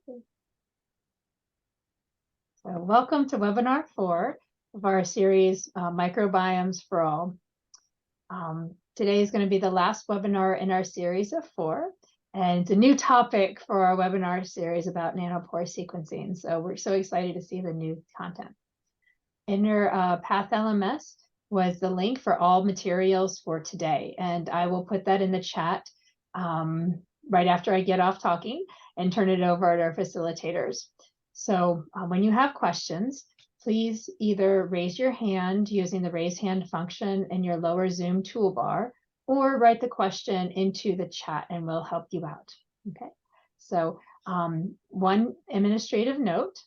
So welcome to webinar 4 of our series, Microbiomes for All. Today is going to be the last webinar in our series of 4, and it's a new topic for our webinar series about nanopore sequencing. So we're so excited to see the new content. In your Path LMS was the link for all materials for today, and I will put that in the chat right after I get off talking and turn it over to our facilitators. So when you have questions, please either raise your hand using the raise hand function in your lower Zoom toolbar, or write the question into the chat and we'll help you out. Okay, so one administrative note,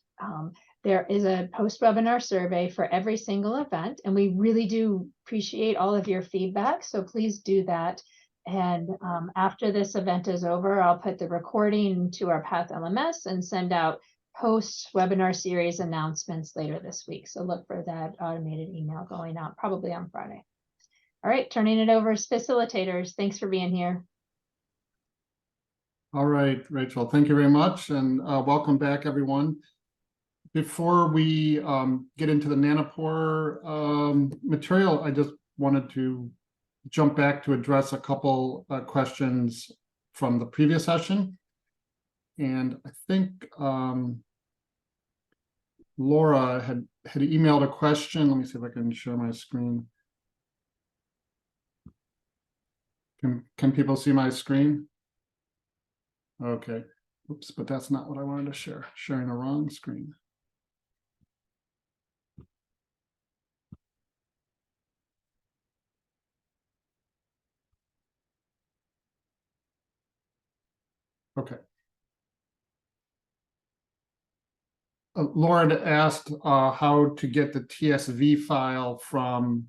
there is a post-webinar survey for every single event, and we really do appreciate all of your feedback, so please do that. And after this event is over, I'll put the recording to our Path LMS and send out post-webinar series announcements later this week. So look for that automated email going out probably on Friday. All right, turning it over to facilitators. Thanks for being here. All right, Rachel, thank you very much, and welcome back, everyone. Before we get into the Nanopore material, I just wanted to jump back to address a couple questions from the previous session. And I think Laura had emailed a question. Let me see if I can share my screen. Can people see my screen? Okay. Oops, but that's not what I wanted to share. Sharing the wrong screen. Okay. Laura asked how to get the TSV file from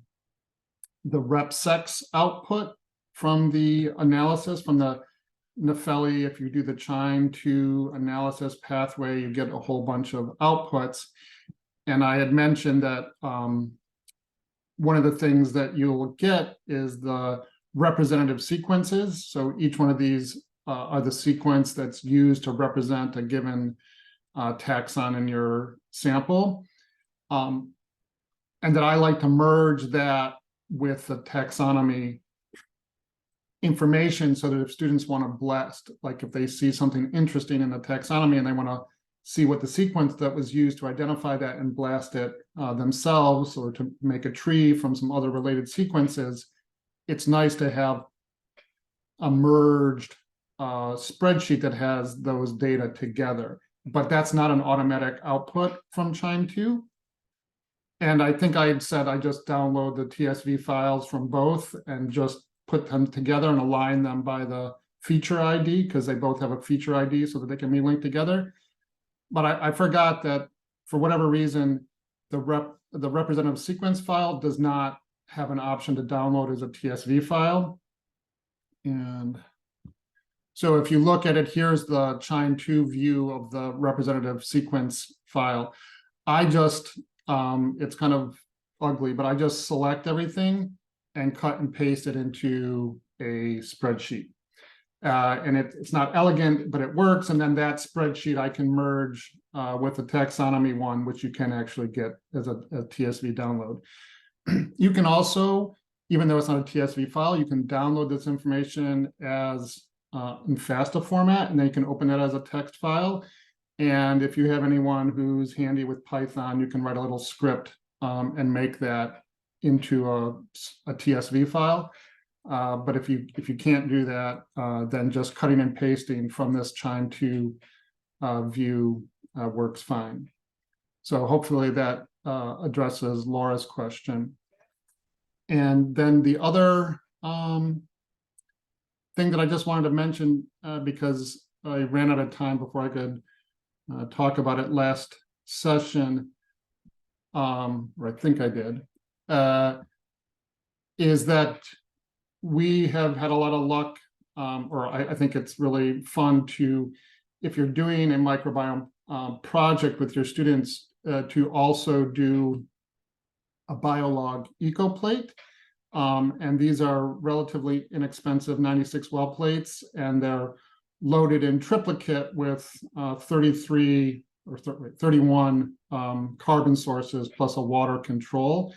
the RepSex output from the analysis, from the Nepheli. If you do the CHIME-2 analysis pathway, you get a whole bunch of outputs. And I had mentioned that one of the things that you'll get is the representative sequences. So each one of these are the sequence that's used to represent a given taxon in your sample, and that I like to merge that with the taxonomy information, so that if students want to blast, like if they see something interesting in the taxonomy and they want to see what the sequence that was used to identify that and blast it themselves, or to make a tree from some other related sequences, it's nice to have a merged spreadsheet that has those data together. But that's not an automatic output from CHIME-2. And I think I had said I just download the TSV files from both and just put them together and align them by the feature ID, because they both have a feature ID so that they can be linked together. But I forgot that for whatever reason, the representative sequence file does not have an option to download as a TSV file. And so if you look at it, here's the CHIME-2 view of the representative sequence file. I just, it's kind of ugly, but I just select everything and cut and paste it into a spreadsheet. And it's not elegant, but it works. And then that spreadsheet I can merge with the taxonomy one, which you can actually get as a TSV download. You can also, even though it's not a TSV file, you can download this information as in FASTA format, and then you can open it as a text file. And if you have anyone who's handy with Python, you can write a little script and make that into a TSV file. But if you can't do that, then just cutting and pasting from this CHIME-2 view works fine. So hopefully that addresses Laura's question. And then the other thing that I just wanted to mention, because I ran out of time before I could talk about it last session, or I think I did, is that we have had a lot of luck, or I think it's really fun to, if you're doing a microbiome project with your students, to also do a biolog ecoplate. And these are relatively inexpensive 96 well plates, and they're loaded in triplicate with 33 or 31 carbon sources plus a water control.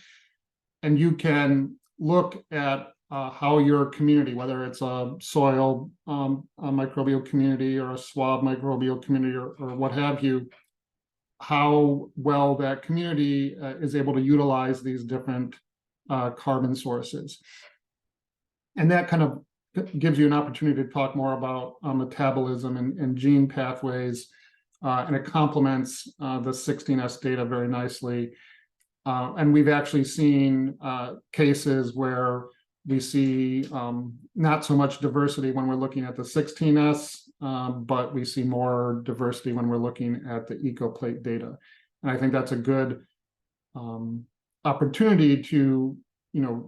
And you can look at how your community, whether it's a soil a microbial community or a swab microbial community or what have you, how well that community is able to utilize these different carbon sources. And that kind of gives you an opportunity to talk more about metabolism and gene pathways, and it complements the 16S data very nicely. And we've actually seen cases where we see not so much diversity when we're looking at the 16S, but we see more diversity when we're looking at the EcoPlate data. And I think that's a good opportunity to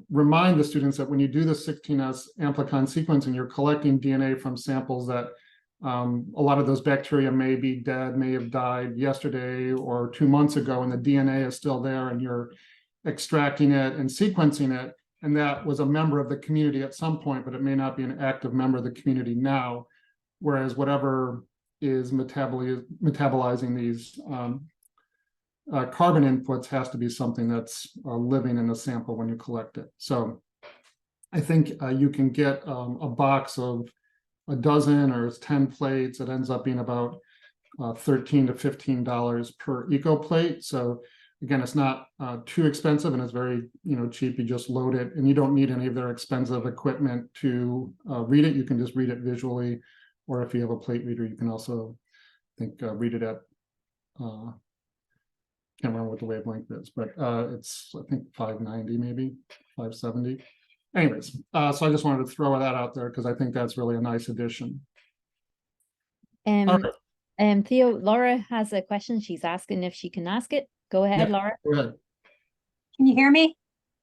remind the students that when you do the 16S amplicon sequencing, you're collecting DNA from samples that a lot of those bacteria may be dead, may have died yesterday or 2 months ago, and the DNA is still there, and you're extracting it and sequencing it. And that was a member of the community at some point, but it may not be an active member of the community now. Whereas whatever is metabolizing these carbon inputs has to be something that's living in the sample when you collect it. So I think you can get a box of a dozen or 10 plates. It ends up being about $13 to $15 per EcoPlate. So again, it's not too expensive, and it's very cheap. You just load it, and you don't need any of their expensive equipment to read it. You can just read it visually, or if you have a plate reader, you can also, I think, read it at can't remember what the wavelength is, but it's, I think, 590, maybe 570. Anyways, so I just wanted to throw that out there because I think that's really a nice addition. Theo, Laura has a question. She's asking if she can ask it. Go ahead, Laura. Go ahead. Can you hear me?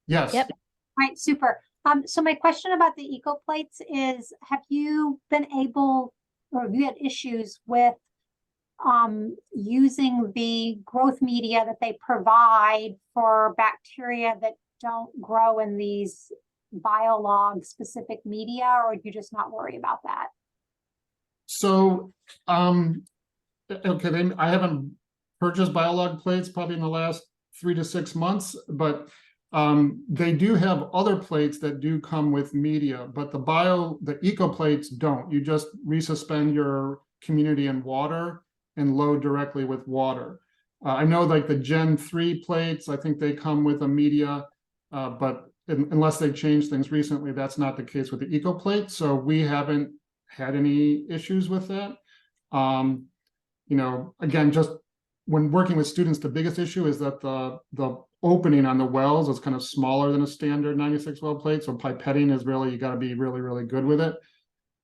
Yes. Yep. All right, super. So my question about the EcoPlates is, have you been able, or have you had issues with using the growth media that they provide for bacteria that don't grow in these biolog specific media, or do you just not worry about that? So, okay, I haven't purchased biolog plates probably in the last 3 to 6 months, but they do have other plates that do come with media, but the EcoPlates don't. You just resuspend your community in water and load directly with water. I know like the Gen 3 plates, I think they come with a media, but unless they changed things recently, that's not the case with the EcoPlate. So we haven't had any issues with that. Again, just when working with students, the biggest issue is that the opening on the wells is kind of smaller than a standard 96 well plate. So pipetting is really, you got to be really, really good with it.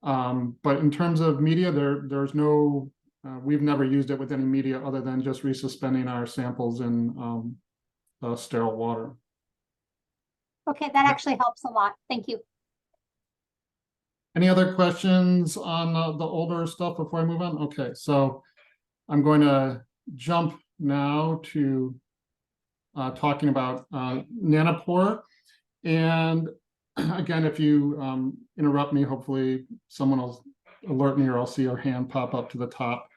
But in terms of media, there's no, we've never used it with any media other than just resuspending our samples in sterile water. Okay, that actually helps a lot. Thank you. Any other questions on the older stuff before I move on? Okay, so I'm going to jump now to talking about Nanopore. And again, if you interrupt me, hopefully someone will alert me or I'll see your hand pop up to the top.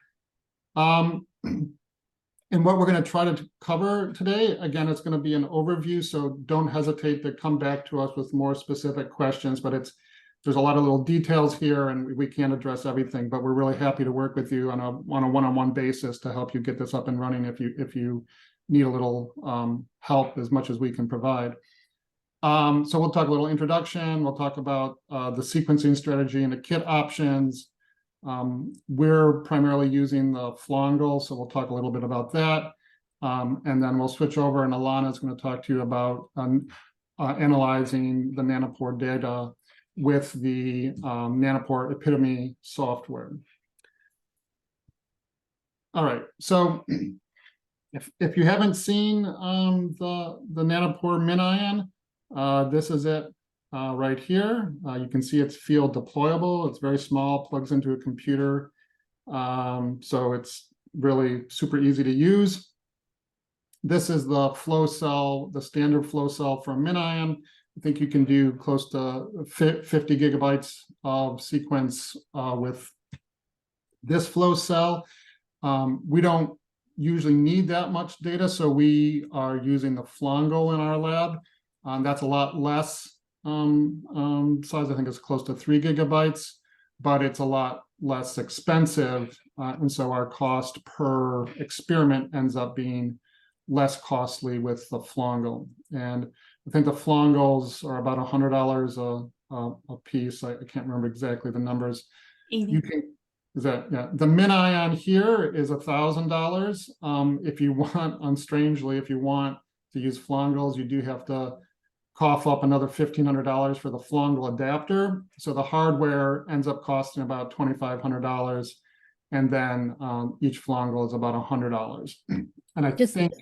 And what we're going to try to cover today, again, it's going to be an overview, so don't hesitate to come back to us with more specific questions, but there's a lot of little details here and we can't address everything, but we're really happy to work with you on a one-on-one basis to help you get this up and running if you need a little help as much as we can provide. So we'll talk a little introduction, we'll talk about the sequencing strategy and the kit options. We're primarily using the Flongle, so we'll talk a little bit about that. And then we'll switch over and Alana is going to talk to you about analyzing the Nanopore data with the Nanopore Epitome software. All right, so if you haven't seen the Nanopore MinION, this is it right here. You can see it's field deployable. It's very small, plugs into a computer. So it's really super easy to use. This is the flow cell, the standard flow cell from MinION. I think you can do close to 50 gigabytes of sequence with This flow cell, we don't usually need that much data, so we are using the Flongle in our lab. That's a lot less size. I think it's close to 3 gigabytes, but it's a lot less expensive, and so our cost per experiment ends up being less costly with the Flongle. And I think the Flongles are about $100 a piece. I can't remember exactly the numbers. 80. You can, is that, yeah, the MinION here is $1,000. If you want, strangely, if you want to use Flongles, you do have to cough up another $1,500 for the Flongle adapter. So the hardware ends up costing about $2,500, and then each Flongle is about $100. And I think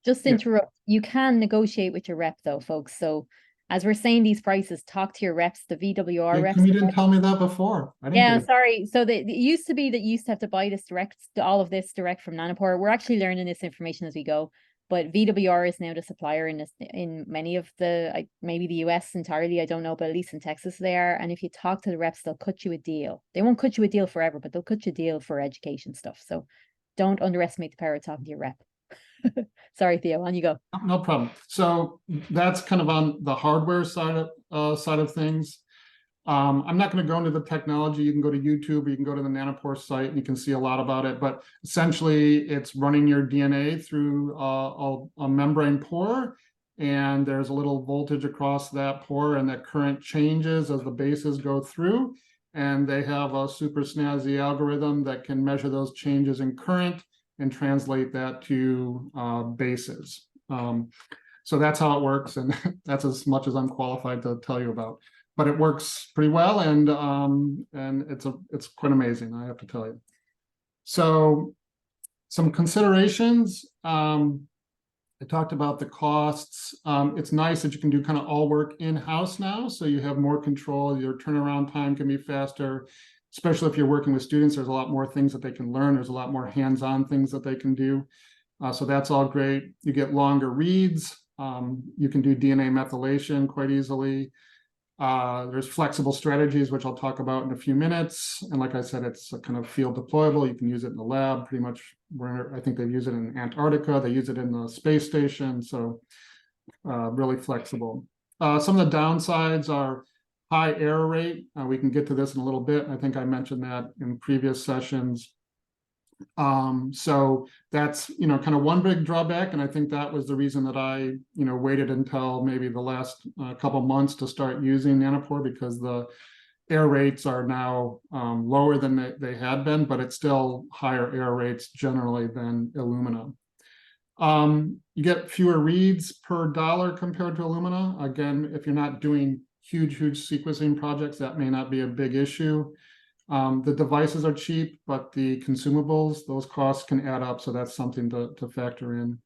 Just Yeah. interrupt. You can negotiate with your rep though, folks. So as we're saying these prices, talk to your reps, the VWR reps. you didn't tell me that before. I didn't Yeah, do- sorry. So it used to be that you used to have to buy this direct, all of this direct from Nanopore. We're actually learning this information as we go. But VWR is now the supplier in many of the, maybe the US entirely, I don't know, but at least in Texas they are. And if you talk to the reps, they'll cut you a deal. They won't cut you a deal forever, but they'll cut you a deal for education stuff. So don't underestimate the power of talking to your rep. Sorry, Theo, on you go. No problem. So that's kind of on the hardware side of things. I'm not going to go into the technology. You can go to YouTube, or you can go to the Nanopore site, and you can see a lot about it. But essentially, it's running your DNA through a membrane pore, and there's a little voltage across that pore, and that current changes as the bases go through. And they have a super snazzy algorithm that can measure those changes in current and translate that to bases. So that's how it works, and that's as much as I'm qualified to tell you about. But it works pretty well, and it's quite amazing, I have to tell you. So some considerations. I talked about the costs. It's nice that you can do kind of all work in-house now, so you have more control. Your turnaround time can be faster, especially if you're working with students. There's a lot more things that they can learn. There's a lot more hands-on things that they can do. So that's all great. You get longer reads. You can do DNA methylation quite easily. There's flexible strategies, which I'll talk about in a few minutes. And like I said, it's a kind of field deployable. You can use it in the lab pretty much. I think they use it in Antarctica. They use it in the space station. So really flexible. Some of the downsides are high error rate. We can get to this in a little bit. I think I mentioned that in previous sessions. So that's, kind of one big drawback. And I think that was the reason that I, waited until maybe the last couple months to start using Nanopore, because the error rates are now lower than they had been, but it's still higher error rates generally than Illumina. You get fewer reads per dollar compared to Illumina. Again, if you're not doing huge sequencing projects, that may not be a big issue. The devices are cheap, but the consumables, those costs can add up. So that's something to factor in.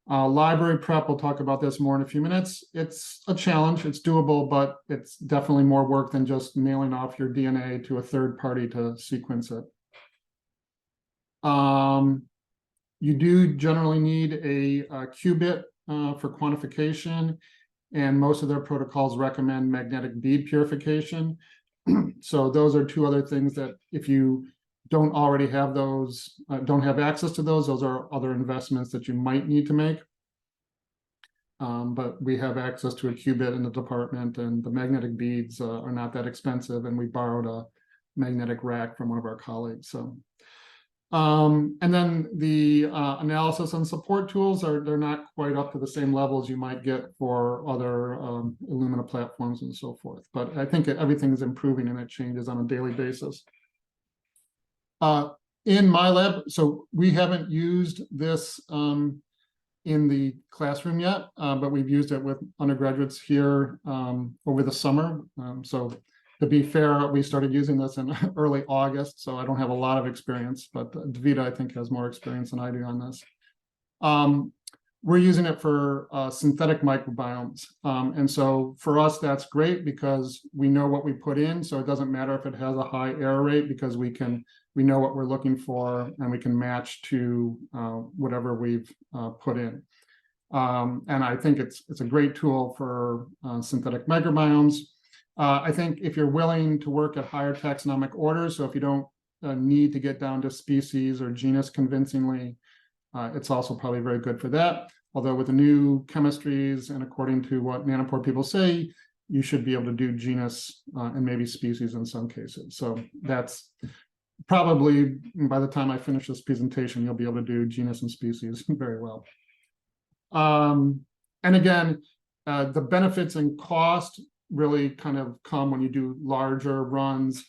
Library prep, we'll talk about this more in a few minutes. It's a challenge, it's doable, but it's definitely more work than just mailing off your DNA to a third party to sequence it. You do generally need a qubit for quantification, and most of their protocols recommend magnetic bead purification. So those are two other things that if you don't already have those, don't have access to those are other investments that you might need to make. But we have access to a qubit in the department, and the magnetic beads are not that expensive, and we borrowed a magnetic rack from one of our colleagues. So, and then the analysis and support tools they're not quite up to the same levels you might get for other Illumina platforms and so forth. But I think everything's improving, and it changes on a daily basis. In my lab, so we haven't used this in the classroom yet, but we've used it with undergraduates here over the summer. So to be fair, we started using this in early August, so I don't have a lot of experience, but Davida, I think, has more experience than I do on this. We're using it for synthetic microbiomes. And so for us, that's great because we know what we put in, so it doesn't matter if it has a high error rate, because we know what we're looking for, and we can match to whatever we've put in. And I think it's a great tool for synthetic microbiomes. I think if you're willing to work at higher taxonomic orders, so if you don't need to get down to species or genus convincingly, it's also probably very good for that. Although with the new chemistries and according to what Nanopore people say, you should be able to do genus and maybe species in some cases. So that's probably, by the time I finish this presentation, you'll be able to do genus and species very well. And again, the benefits and cost really kind of come when you do larger runs.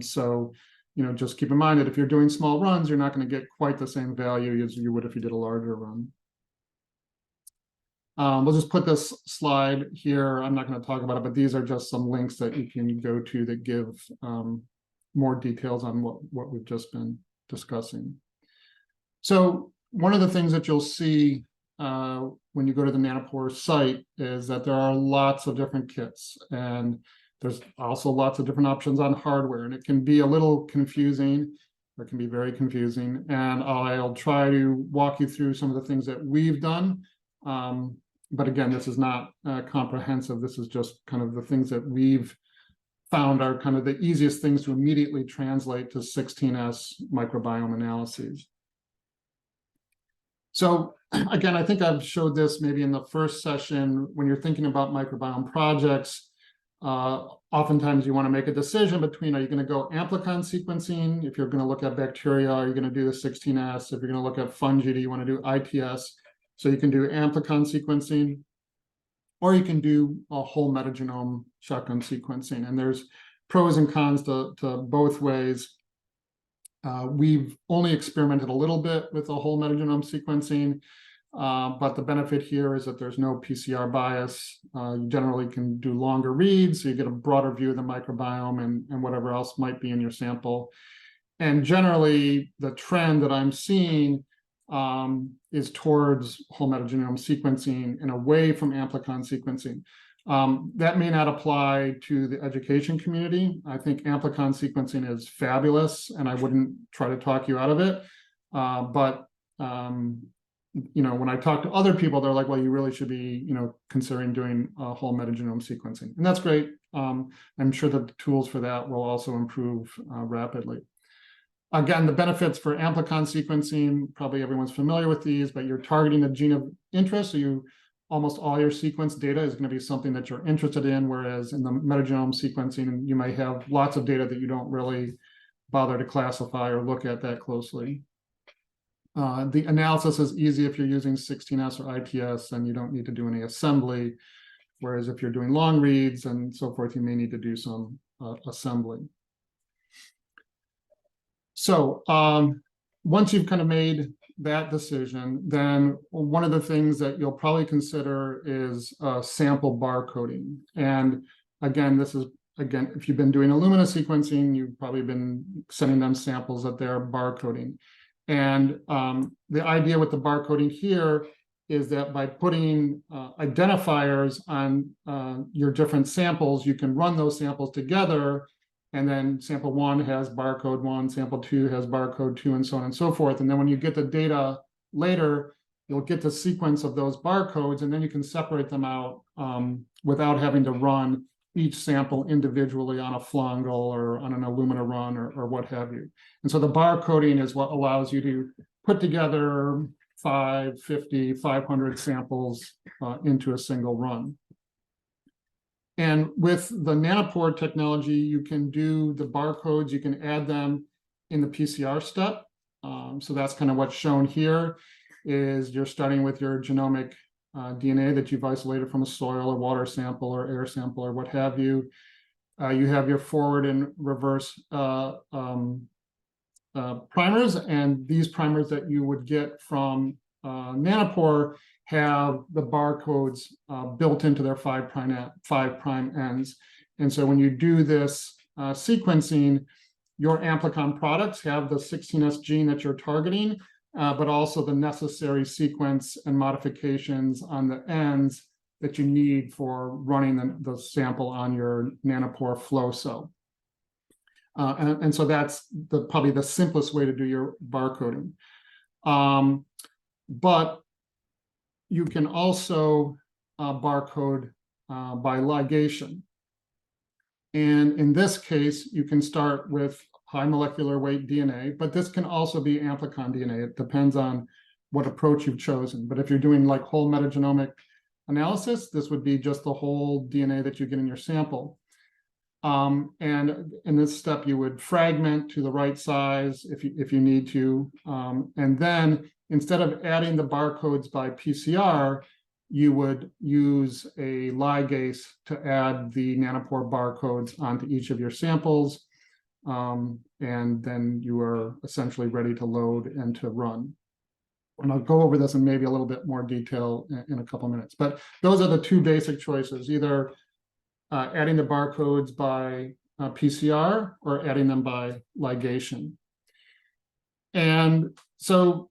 So, you know, just keep in mind that if you're doing small runs, you're not going to get quite the same value as you would if you did a larger run. We'll just put this slide here. I'm not going to talk about it, but these are just some links that you can go to that give more details on what we've just been discussing. So one of the things that you'll see when you go to the Nanopore site is that there are lots of different kits, and there's also lots of different options on hardware, and it can be a little confusing, or it can be very confusing. And I'll try to walk you through some of the things that we've done. But again, this is not comprehensive. This is just kind of the things that we've found are kind of the easiest things to immediately translate to 16S microbiome analyses. So again, I think I've showed this maybe in the first session. When you're thinking about microbiome projects, oftentimes you want to make a decision between, are you going to go amplicon sequencing? If you're going to look at bacteria, are you going to do the 16S? If you're going to look at fungi, do you want to do ITS? So you can do amplicon sequencing, or you can do a whole metagenome shotgun sequencing. And there's pros and cons to both ways. We've only experimented a little bit with a whole metagenome sequencing, but the benefit here is that there's no PCR bias. You generally can do longer reads, so you get a broader view of the microbiome and whatever else might be in your sample. And generally, the trend that I'm seeing is towards whole metagenome sequencing and away from amplicon sequencing. That may not apply to the education community. I think amplicon sequencing is fabulous, and I wouldn't try to talk you out of it. But you know, when I talk to other people, they're like, well, you really should be, you know, considering doing whole metagenome sequencing. And that's great. I'm sure that the tools for that will also improve rapidly. Again, the benefits for amplicon sequencing, probably everyone's familiar with these, but you're targeting a gene of interest. So almost all your sequence data is going to be something that you're interested in, whereas in the metagenome sequencing, you might have lots of data that you don't really bother to classify or look at that closely. The analysis is easy if you're using 16S or ITS, and you don't need to do any assembly, whereas if you're doing long reads and so forth, you may need to do some assembly. So once you've kind of made that decision, then one of the things that you'll probably consider is sample barcoding. And again, this is, if you've been doing Illumina sequencing, you've probably been sending them samples that they're barcoding. And the idea with the barcoding here is that by putting identifiers on your different samples, you can run those samples together. And then sample 1 has barcode 1, sample 2 has barcode 2, and so on and so forth. And then when you get the data later, you'll get the sequence of those barcodes, and then you can separate them out without having to run each sample individually on a Flongle or on an Illumina run or what have you. And so the barcoding is what allows you to put together 5, 50, 500 samples into a single run. And with the Nanopore technology, you can do the barcodes, you can add them in the PCR step. So that's kind of what's shown here, is you're starting with your genomic DNA that you've isolated from a soil or water sample or air sample or what have you. You have your forward and reverse primers, and these primers that you would get from Nanopore have the barcodes built into their 5' ends. And so when you do this sequencing, your amplicon products have the 16S gene that you're targeting, but also the necessary sequence and modifications on the ends that you need for running the sample on your Nanopore flow cell. And so that's probably the simplest way to do your barcoding. But you can also barcode by ligation. And in this case, you can start with high molecular weight DNA, but this can also be amplicon DNA. It depends on what approach you've chosen. But if you're doing like whole metagenomic analysis, this would be just the whole DNA that you get in your sample. And in this step, you would fragment to the right size if you need to. And then instead of adding the barcodes by PCR, you would use a ligase to add the nanopore barcodes onto each of your samples. And then you are essentially ready to load and to run. And I'll go over this in maybe a little bit more detail in a couple minutes. But those are the two basic choices, either adding the barcodes by PCR or adding them by ligation. And so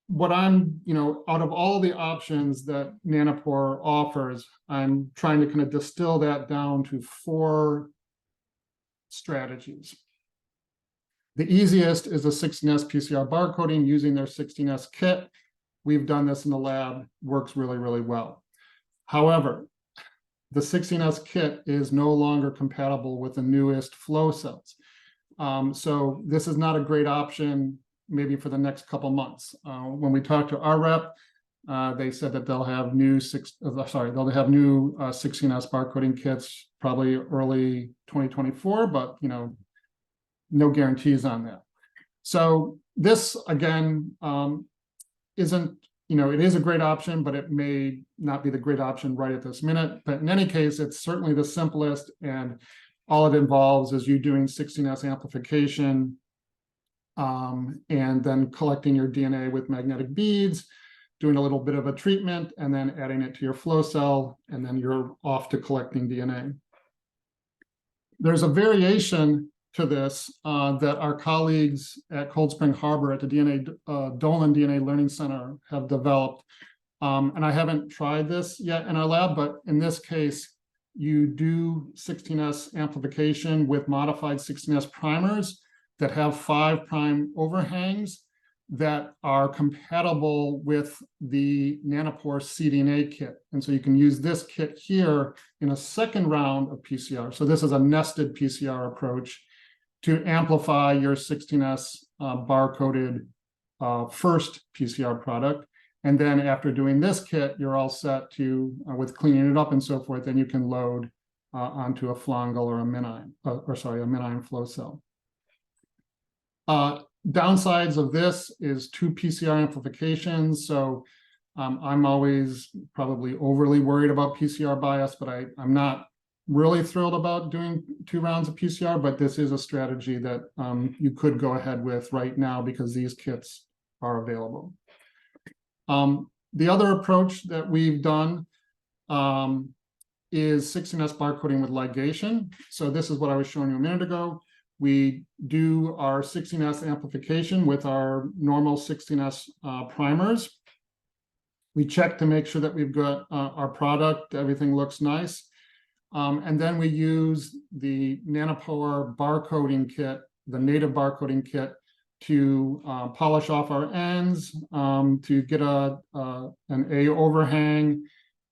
what I'm, out of all the options that Nanopore offers, I'm trying to kind of distill that down to 4 strategies. The easiest is the 16S PCR barcoding using their 16S kit. We've done this in the lab, works really, really well. However, the 16S kit is no longer compatible with the newest flow cells. So this is not a great option maybe for the next couple months. When we talked to our rep, they said that they'll have new 16S barcoding kits probably early 2024, but no guarantees on that. So this again isn't, it is a great option, but it may not be the great option right at this minute. But in any case, it's certainly the simplest, and all it involves is you doing 16S amplification and then collecting your DNA with magnetic beads, doing a little bit of a treatment, and then adding it to your flow cell, and then you're off to collecting DNA. There's a variation to this that our colleagues at Cold Spring Harbor at the Dolan DNA Learning Center have developed. And I haven't tried this yet in our lab, but in this case, you do 16S amplification with modified 16S primers that have 5' overhangs that are compatible with the Nanopore cDNA kit. And so you can use this kit here in a second round of PCR. So this is a nested PCR approach to amplify your 16S barcoded first PCR product. And then after doing this kit, you're all set to, with cleaning it up and so forth, then you can load onto a flongle or a MinION, a MinION flow cell. Downsides of this is 2 PCR amplifications. So I'm always probably overly worried about PCR bias, but I'm not really thrilled about doing 2 rounds of PCR, but this is a strategy that you could go ahead with right now because these kits are available. The other approach that we've done is 16S barcoding with ligation. So this is what I was showing you a minute ago. We do our 16S amplification with our normal 16S primers. We check to make sure that we've got our product, everything looks nice. And then we use the Nanopore barcoding kit, the native barcoding kit, to polish off our ends, to get an A overhang,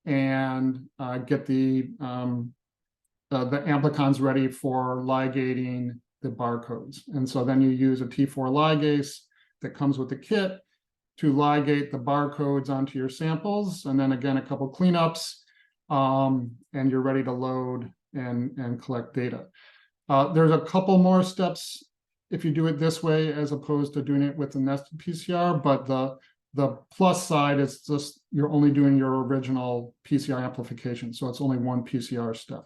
and get the amplicons ready for ligating the barcodes. And so then you use a T4 ligase that comes with the kit to ligate the barcodes onto your samples. And then again, a couple cleanups, and you're ready to load and collect data. There's a couple more steps if you do it this way as opposed to doing it with the nested PCR, but the plus side is just you're only doing your original PCR amplification. So it's only 1 PCR step.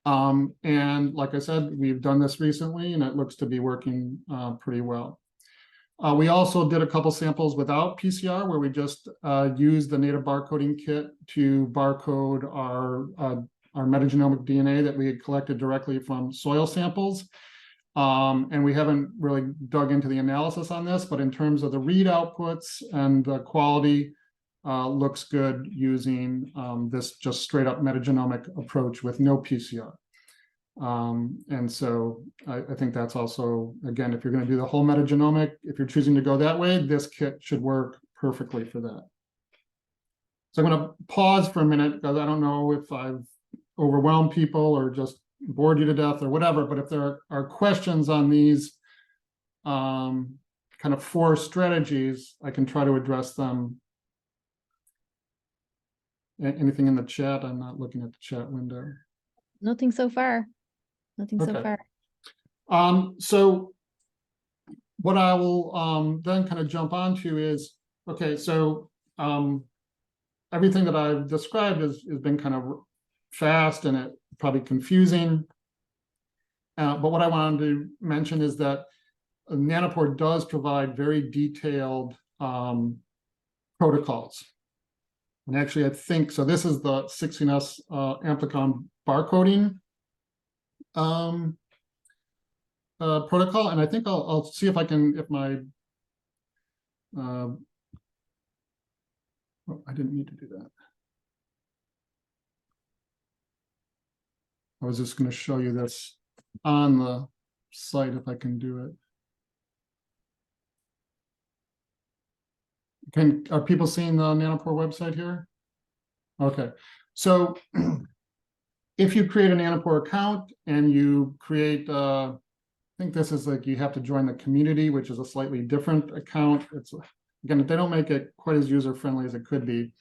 And like I said, we've done this recently and it looks to be working pretty well. We also did a couple samples without PCR where we just used the native barcoding kit to barcode our metagenomic DNA that we had collected directly from soil samples. And we haven't really dug into the analysis on this, but in terms of the read outputs and the quality, looks good using this just straight up metagenomic approach with no PCR. And so I think that's also, again, if you're going to do the whole metagenomic, if you're choosing to go that way, this kit should work perfectly for that. So I'm going to pause for a minute because I don't know if I've overwhelmed people or just bored you to death or whatever, but if there are questions on these kind of 4 strategies, I can try to address them. Anything in the chat? I'm not looking at the chat window. Nothing so far. Nothing so Okay. far. So what I will then kind of jump onto is, okay, so everything that I've described has been kind of fast and it probably confusing. But what I wanted to mention is that Nanopore does provide very detailed protocols. And actually, I think, so this is the 16S amplicon barcoding protocol. And I think I'll see if I can, if my, oh, I didn't need to do that. I was just going to show you this on the site if I can do it. Are people seeing the Nanopore website here? Okay, so if you create a Nanopore account and you create, I think this is like you have to join the community, which is a slightly different account. It's again, they don't make it quite as user friendly as it could be.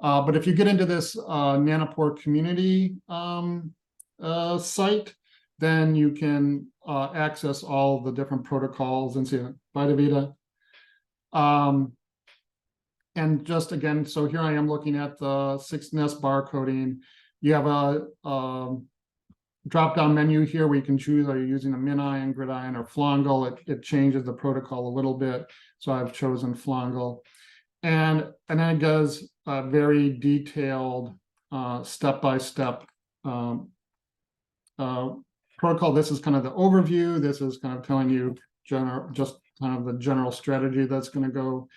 But if you get into this Nanopore community site, then you can access all the different protocols and see it. Bye, Davida. And just again, so here I am looking at the 16S barcoding. You have a drop-down menu here where you can choose, are you using a MinION, GridION, or Flongle? It changes the protocol a little bit. So I've chosen Flongle. And then it does a very detailed step-by-step protocol. This is kind of the overview. This is kind of telling you just kind of the general strategy that's going to go.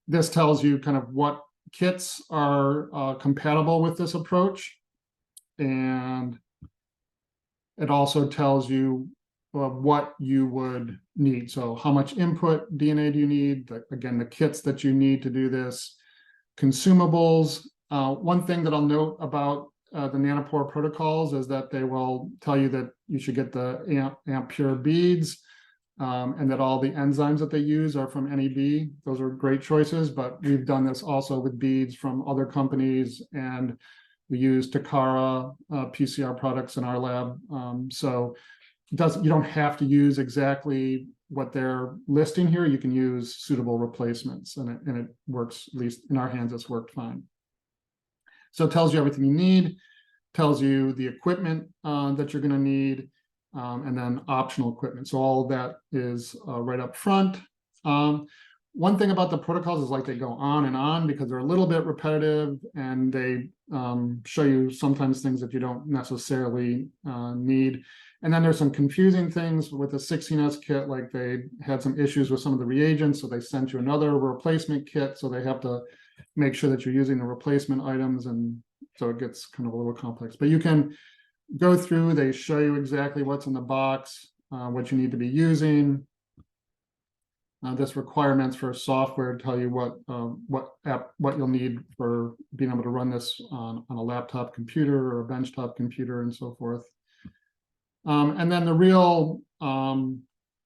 This tells you kind of what kits are compatible with this approach. And it also tells you what you would need. So how much input DNA do you need? Again, the kits that you need to do this, consumables. One thing that I'll note about the Nanopore protocols is that they will tell you that you should get the AMP Pure beads and that all the enzymes that they use are from NEB. Those are great choices, but we've done this also with beads from other companies, and we use Takara PCR products in our lab. So you don't have to use exactly what they're listing here. You can use suitable replacements, and it works, at least in our hands, it's worked fine. So it tells you everything you need, tells you the equipment that you're going to need, and then optional equipment. So all of that is right up front. One thing about the protocols is like they go on and on because they're a little bit repetitive, and they show you sometimes things that you don't necessarily need. And then there's some confusing things with the 16S kit, like they had some issues with some of the reagents, so they sent you another replacement kit, so they have to make sure that you're using the replacement items, and so it gets kind of a little complex. But you can go through, they show you exactly what's in the box, what you need to be using. This requirements for software to tell you what you'll need for being able to run this on a laptop computer or a benchtop computer and so forth. And then the real kind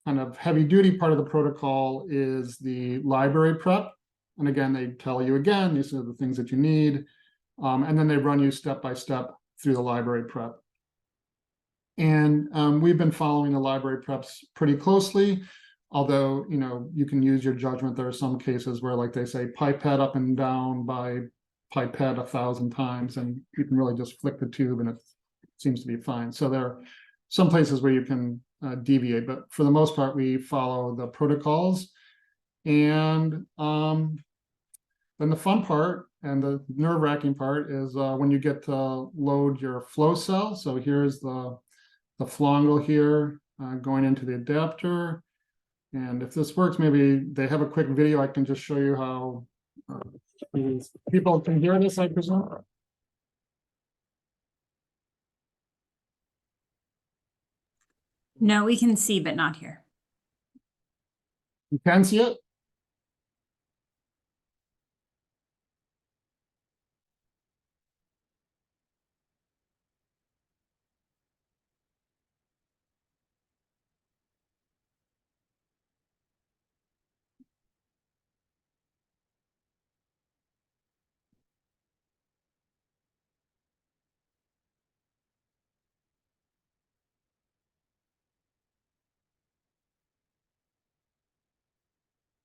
of heavy duty part of the protocol is the library prep. And again, they tell you again, these are the things that you need. And then they run you step by step through the library prep. And we've been following the library preps pretty closely. Although, you know, you can use your judgment. There are some cases where, like they say, pipette up and down by pipette 1,000 times, and you can really just flick the tube and it seems to be fine. So there are some places where you can deviate, but for the most part, we follow the protocols. And then the fun part and the nerve-wracking part is when you get to load your flow cell. So here's the Flongle here going into the adapter. And if this works, maybe they have a quick video. I can just show you how people can hear this, I presume. No, we can see, but not hear. You can see it?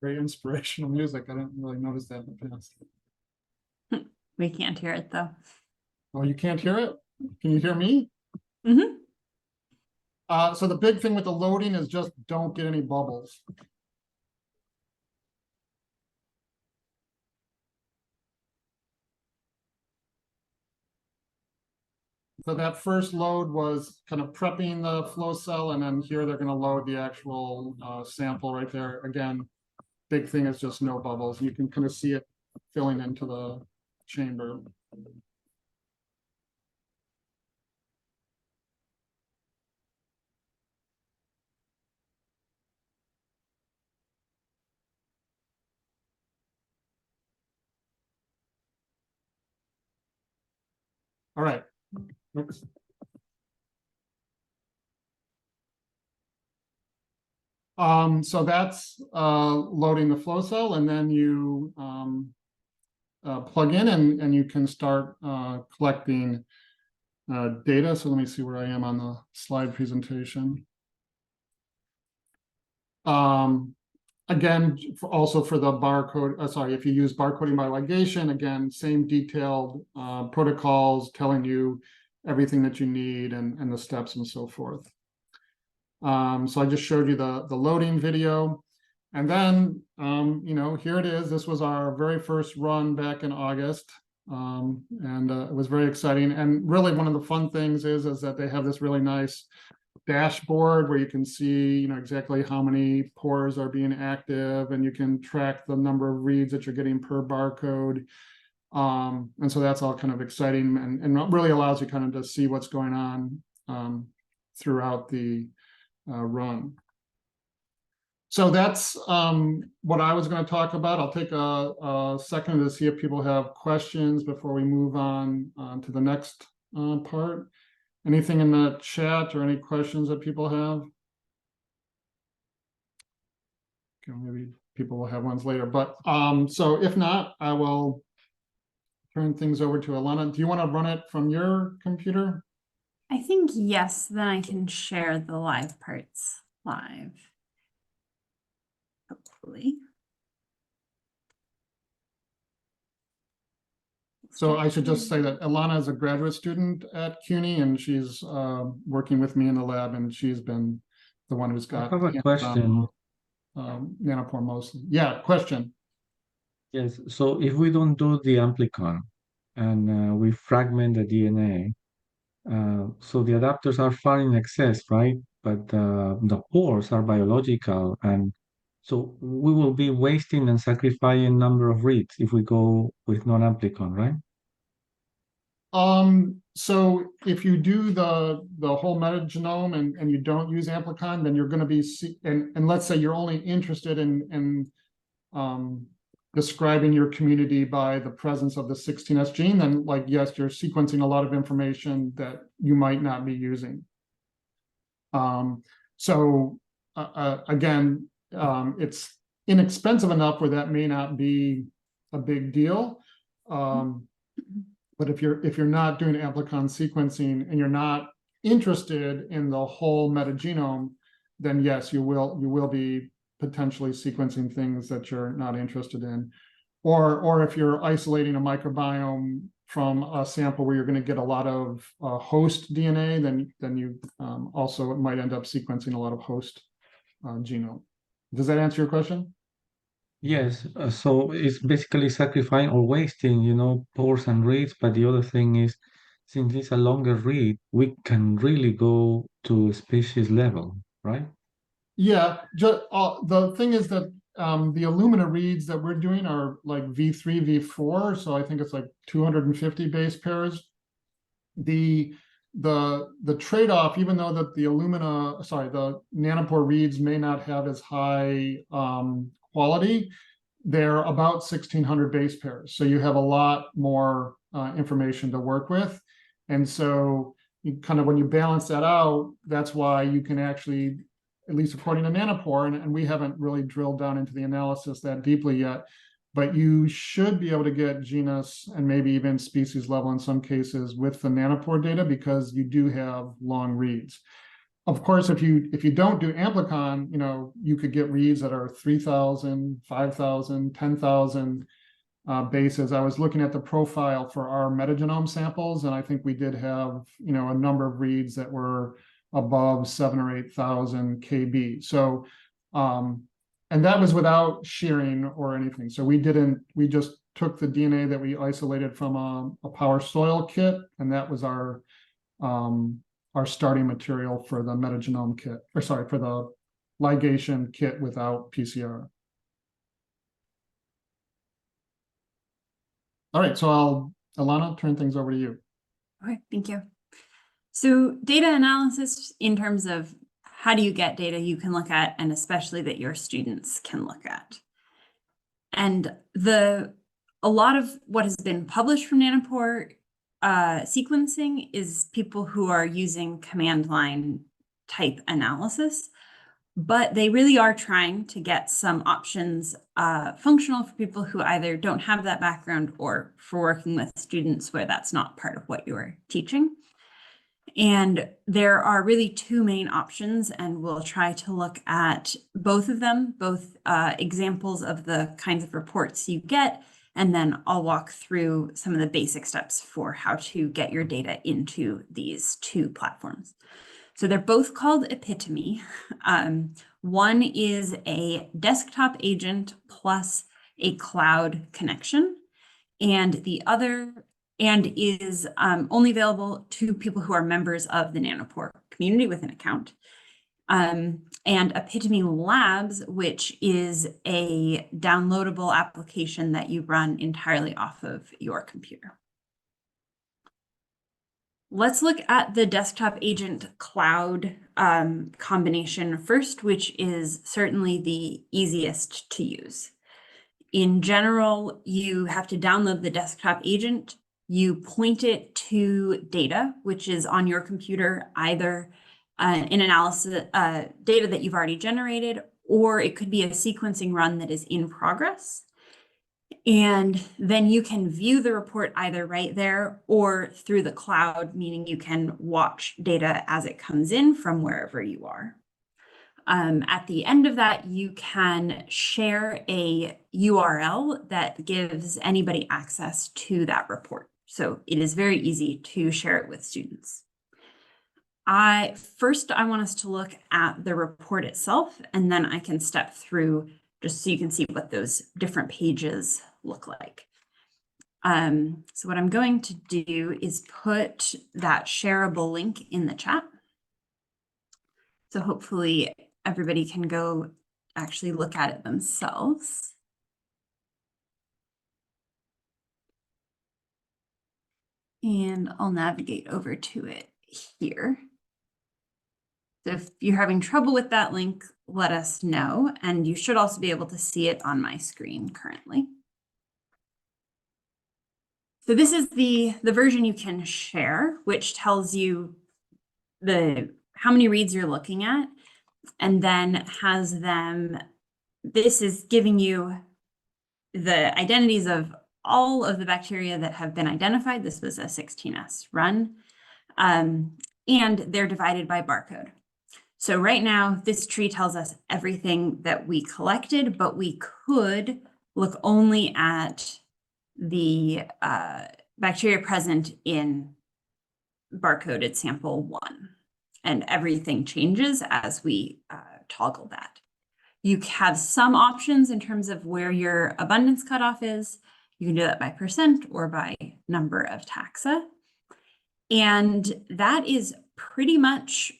Very inspirational music. I didn't really notice that in the past. We can't hear it though. Oh, you can't hear it? Can you hear me? Mm-hmm. So the big thing with the loading is just don't get any bubbles. So that first load was kind of prepping the flow cell, and then here they're going to load the actual sample right there. Again, big thing is just no bubbles. You can kind of see it filling into the chamber. All right. Oops. So that's loading the flow cell, and then you plug in and you can start collecting data. So let me see where I am on the slide presentation. Again, also for the barcode, sorry, if you use barcoding by ligation, again, same detailed protocols telling you everything that you need and the steps and so forth. So I just showed you the loading video. And then, you know, here it is. This was our very first run back in August. And it was very exciting. And really one of the fun things is that they have this really nice dashboard where you can see, you know, exactly how many pores are being active, and you can track the number of reads that you're getting per barcode. And so that's all kind of exciting and really allows you kind of to see what's going on throughout the run. So that's what I was going to talk about. I'll take a second to see if people have questions before we move on to the next part. Anything in the chat or any questions that people have? Okay, maybe people will have ones later, but so if not, I will turn things over to Alana. Do you want to run it from your computer? I think yes, then I can share the live parts live. Hopefully. So I should just say that Alana is a graduate student at CUNY, and she's working with me in the lab, and she's been the one who's got I have a question. Nanopore mostly. Yeah, question. Yes, so if we don't do the amplicon and we fragment the DNA, so the adapters are far in excess, right? But the pores are biological, and so we will be wasting and sacrificing number of reads if we go with non-amplicon, right? So if you do the whole metagenome and you don't use amplicon, then you're going to be and let's say you're only interested in describing your community by the presence of the 16S gene, then like yes, you're sequencing a lot of information that you might not be using. Again, it's inexpensive enough where that may not be a big deal. But if you're not doing amplicon sequencing and you're not interested in the whole metagenome, then yes, you will be potentially sequencing things that you're not interested in. Or if you're isolating a microbiome from a sample where you're going to get a lot of host DNA, then you also might end up sequencing a lot of host genome. Does that answer your question? Yes, so it's basically sacrificing or wasting, you know, pores and reads. But the other thing is, since it's a longer read, we can really go to species level, right? Yeah, just the thing is that the Illumina reads that we're doing are like V3, V4, so I think it's like 250 base pairs. The trade-off, even though that the the Nanopore reads may not have as high quality, they're about 1,600 base pairs. So you have a lot more information to work with. And so you kind of, when you balance that out, that's why you can actually, at least according to Nanopore, and we haven't really drilled down into the analysis that deeply yet, but you should be able to get genus and maybe even species level in some cases with the Nanopore data, because you do have long reads. of course, if you don't do amplicon, you could get reads that are 3,000, 5,000, 10,000 bases. I was looking at the profile for our metagenome samples, and I think we did have, a number of reads that were above 7,000 or 8,000 KB. So, and that was without shearing or anything. So we just took the DNA that we isolated from a power soil kit, and that was our starting material for the metagenome kit, or sorry, for the ligation kit without PCR. All right, so Alana, turn things over to you. Okay, thank you. So data analysis in terms of how do you get data you can look at, and especially that your students can look at. And a lot of what has been published from Nanopore sequencing is people who are using command line type analysis, but they really are trying to get some options functional for people who either don't have that background or for working with students where that's not part of what you're teaching. And there are really two main options, and we'll try to look at both of them, both examples of the kinds of reports you get, and then I'll walk through some of the basic steps for how to get your data into these two platforms. So they're both called Epitome. One is a desktop agent plus a cloud connection, and the other is only available to people who are members of the Nanopore community with an account. And Epitome Labs, which is a downloadable application that you run entirely off of your computer. Let's look at the desktop agent cloud combination first, which is certainly the easiest to use. In general, you have to download the desktop agent. You point it to data, which is on your computer, either in analysis data that you've already generated, or it could be a sequencing run that is in progress. And then you can view the report either right there or through the cloud, meaning you can watch data as it comes in from wherever you are. At the end of that, you can share a URL that gives anybody access to that report. So it is very easy to share it with students. First, I want us to look at the report itself, and then I can step through just so you can see what those different pages look like. So what I'm going to do is put that shareable link in the chat. So hopefully everybody can go actually look at it themselves. And I'll navigate over to it here. So if you're having trouble with that link, let us know. And you should also be able to see it on my screen currently. So this is the version you can share, which tells you how many reads you're looking at, and then has them, this is giving you the identities of all of the bacteria that have been identified. This was a 16S run, and they're divided by barcode. So right now, this tree tells us everything that we collected, but we could look only at the bacteria present in barcoded sample 1. And everything changes as we toggle that. You have some options in terms of where your abundance cutoff is. You can do that by % or by number of taxa. And that is pretty much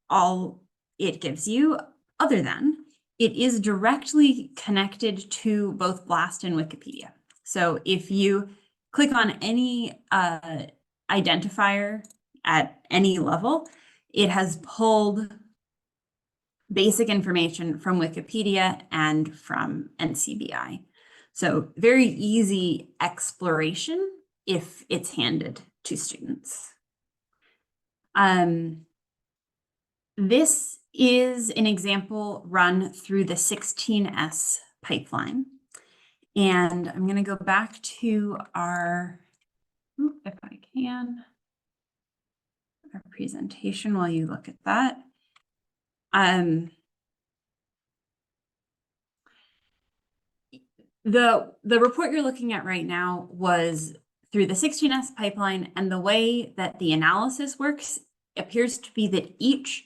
all it gives you, other than it is directly connected to both BLAST and Wikipedia. So if you click on any identifier at any level, it has pulled basic information from Wikipedia and from NCBI. So very easy exploration if it's handed to students. This is an example run through the 16S pipeline. And I'm going to go back to our, if I can, our presentation while you look at that. The report you're looking at right now was through the 16S pipeline, and the way that the analysis works appears to be that each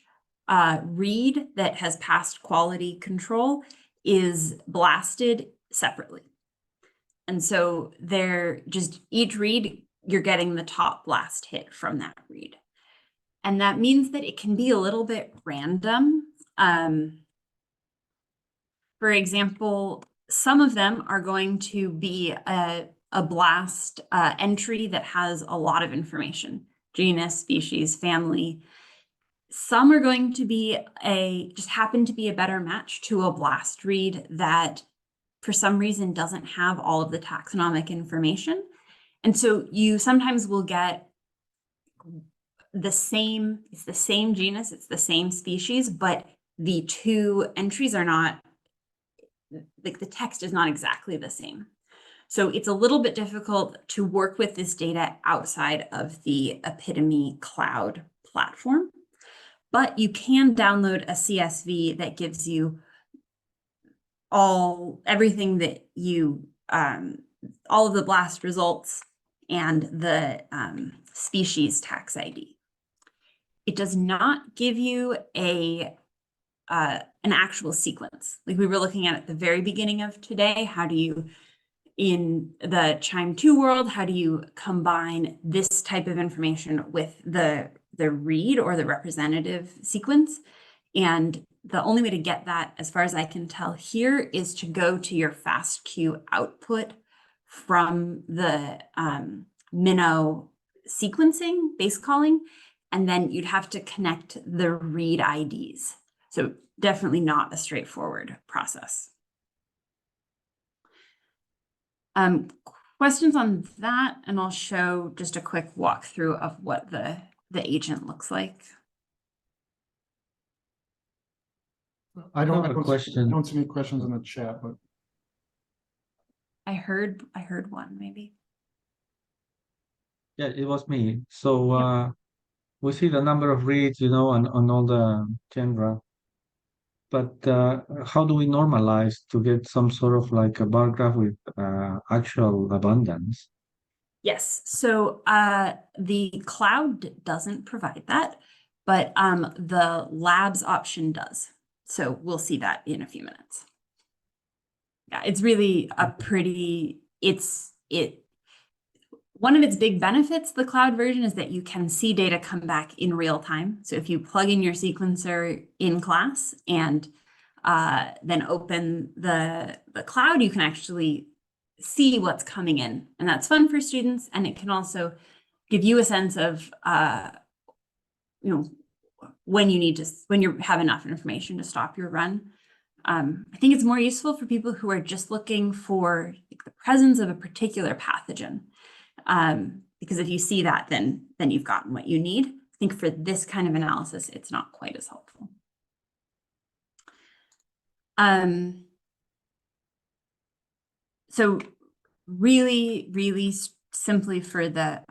read that has passed quality control is blasted separately. And so they're just each read, you're getting the top blast hit from that read. And that means that it can be a little bit random. For example, some of them are going to be a blast entry that has a lot of information, genus, species, family. Some are going to be just happen to be a better match to a blast read that for some reason doesn't have all of the taxonomic information. And so you sometimes will get it's the same genus, it's the same species, but the two entries are not, like the text is not exactly the same. So it's a little bit difficult to work with this data outside of the Epitome Cloud platform, but you can download a CSV that gives you everything that you, all of the blast results and the species tax ID. It does not give you an actual sequence. Like we were looking at the very beginning of today, how do you, in the QIIME2 world, how do you combine this type of information with the read or the representative sequence? And the only way to get that, as far as I can tell here, is to go to your FASTQ output from the Minnow sequencing base calling, and then you'd have to connect the read IDs. So definitely not a straightforward process. Questions on that, and I'll show just a quick walkthrough of what the agent looks like. I don't have a I question. don't see any questions in the chat, but I heard one maybe. Yeah, it was me. So we see the number of reads, on all the genre. But how do we normalize to get some sort of like a bar graph with actual abundance? Yes, so the cloud doesn't provide that, but the labs option does. So we'll see that in a few minutes. Yeah, it's really a pretty, one of its big benefits, the cloud version, is that you can see data come back in real time. So if you plug in your sequencer in class and then open the cloud, you can actually see what's coming in. And that's fun for students. And it can also give you a sense of, when you have enough information to stop your run. I think it's more useful for people who are just looking for the presence of a particular pathogen. Because if you see that, then you've gotten what you need. I think for this kind of analysis, it's not quite as helpful. So really, really simply for the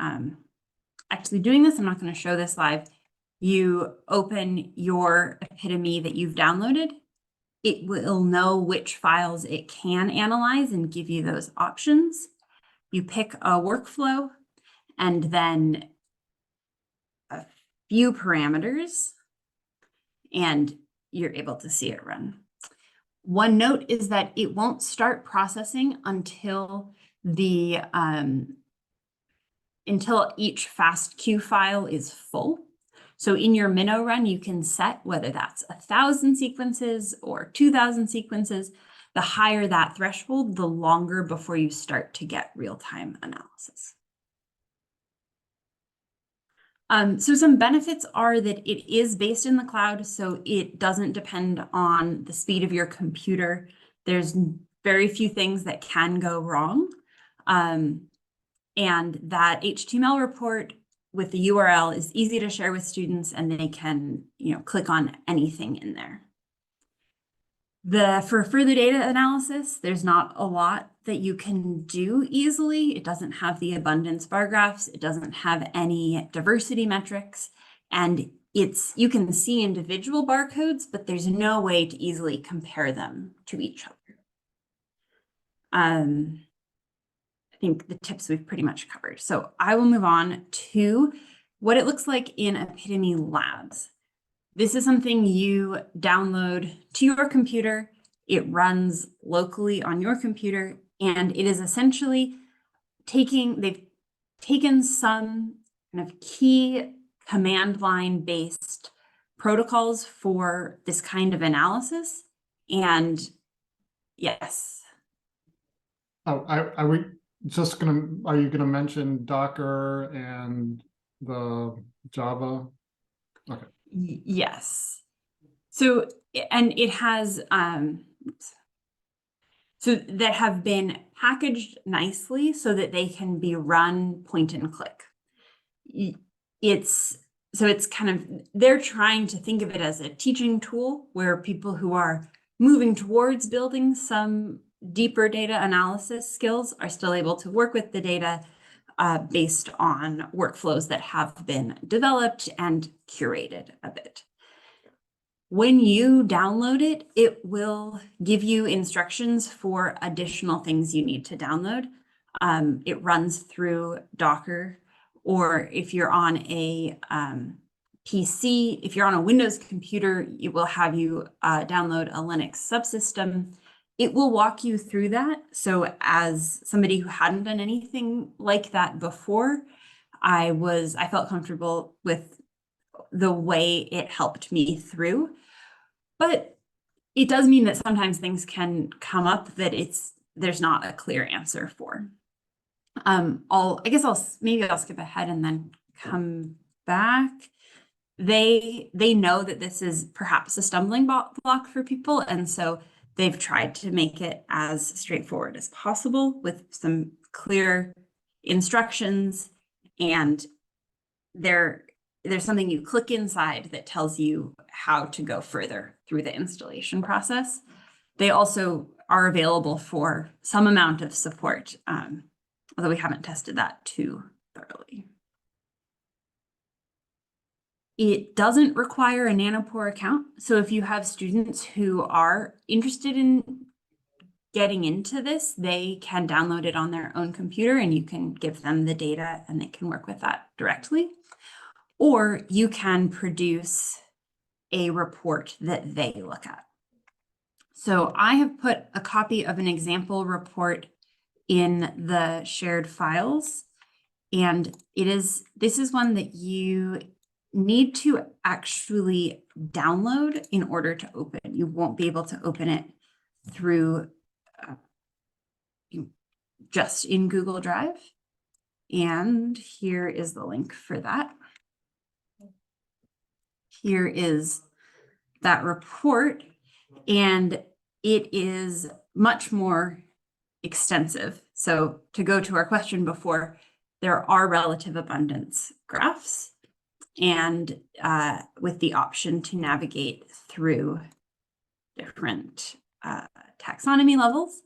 actually doing this, I'm not going to show this live. You open your Epitome that you've downloaded. It will know which files it can analyze and give you those options. You pick a workflow and then a few parameters, and you're able to see it run. One note is that it won't start processing until the until each FASTQ file is full. So in your Minnow run, you can set whether that's 1,000 sequences or 2,000 sequences. The higher that threshold, the longer before you start to get real-time analysis. So some benefits are that it is based in the cloud, so it doesn't depend on the speed of your computer. There's very few things that can go wrong. And that HTML report with the URL is easy to share with students, and they can, click on anything in there. For further data analysis, there's not a lot that you can do easily. It doesn't have the abundance bar graphs. It doesn't have any diversity metrics. And you can see individual barcodes, but there's no way to easily compare them to each other. I think the tips we've pretty much covered. So I will move on to what it looks like in Epitome Labs. This is something you download to your computer. It runs locally on your computer, and it is essentially they've taken some kind of key command line based protocols for this kind of analysis. And yes. Oh, are you gonna mention Docker and the Java? Okay. Yes. So, and it has, so that have been packaged nicely so that they can be run point and click. It's kind of, they're trying to think of it as a teaching tool where people who are moving towards building some deeper data analysis skills are still able to work with the data based on workflows that have been developed and curated a bit. When you download it, it will give you instructions for additional things you need to download. It runs through Docker, or if you're on a PC, if you're on a Windows computer, it will have you download a Linux subsystem. It will walk you through that. So as somebody who hadn't done anything like that before, I felt comfortable with the way it helped me through. But it does mean that sometimes things can come up that there's not a clear answer for. Maybe I'll skip ahead and then come back. They know that this is perhaps a stumbling block for people, and so they've tried to make it as straightforward as possible with some clear instructions, and there's something you click inside that tells you how to go further through the installation process. They also are available for some amount of support, although we haven't tested that too thoroughly. It doesn't require a Nanopore account. So if you have students who are interested in getting into this, they can download it on their own computer and you can give them the data and they can work with that directly. Or you can produce a report that they look at. So I have put a copy of an example report in the shared files, and this is one that you need to actually download in order to open. You won't be able to open it through just in Google Drive. And here is the link for that. Here is that report, and it is much more extensive. So to go to our question before, there are relative abundance graphs, and with the option to navigate through different taxonomy levels.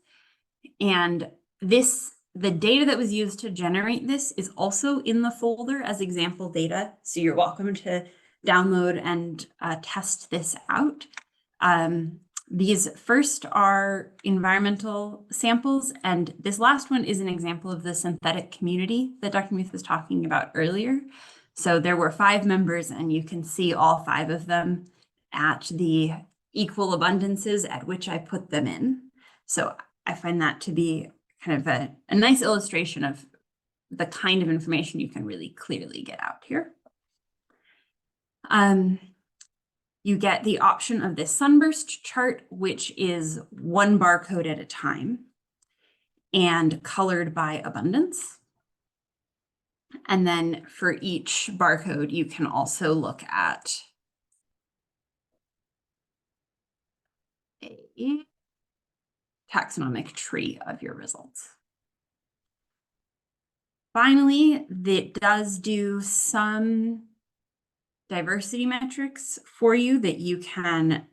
And the data that was used to generate this is also in the folder as example data. So you're welcome to download and test this out. These first are environmental samples, and this last one is an example of the synthetic community that Dr. Muth was talking about earlier. So there were 5 members, and you can see all 5 of them at the equal abundances at which I put them in. So I find that to be kind of a nice illustration of the kind of information you can really clearly get out here. You get the option of this sunburst chart, which is 1 barcode at a time and colored by abundance. And then for each barcode, you can also look at a taxonomic tree of your results. Finally, it does do some diversity metrics for you that you can